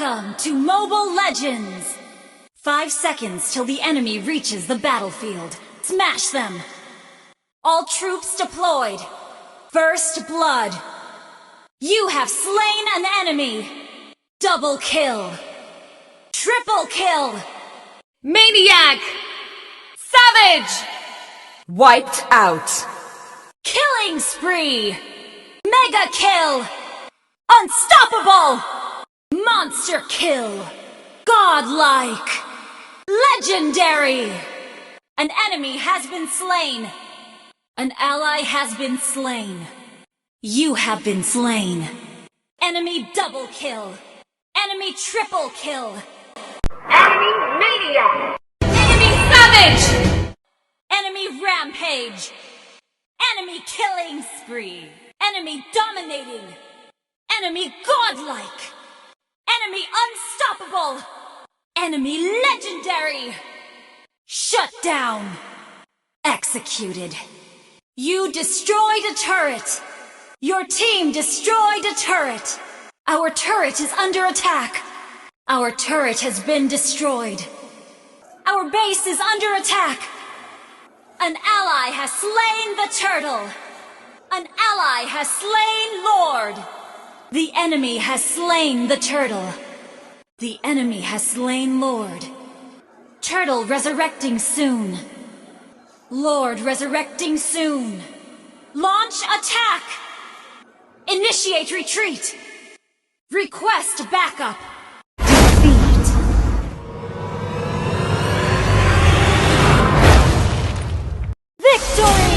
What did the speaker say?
Welcome to Mobile Legends! 5 seconds till the enemy reaches the battlefield. Smash them! All troops deployed. First blood. You have slain an enemy. Double kill. Triple kill. Maniac! Savage! Wiped out. Killing spree. Mega kill. Unstoppable. Monster kill. Godlike. Legendary. An enemy has been slain. An ally has been slain. You have been slain. Enemy double kill. Enemy triple kill. Enemy maniac! Enemy savage! Enemy rampage. Enemy killing spree. Enemy dominating. Enemy godlike. Enemy unstoppable. Enemy legendary. Shut down. Executed. You destroyed a turret. Your team destroyed a turret. Our turret is under attack. Our turret has been destroyed. Our base is under attack. An ally has slain the turtle. An ally has slain Lord. The enemy has slain the turtle. The enemy has slain Lord. Turtle resurrecting soon. Lord resurrecting soon. Launch attack! Initiate retreat! Request backup! Defeat! Victory!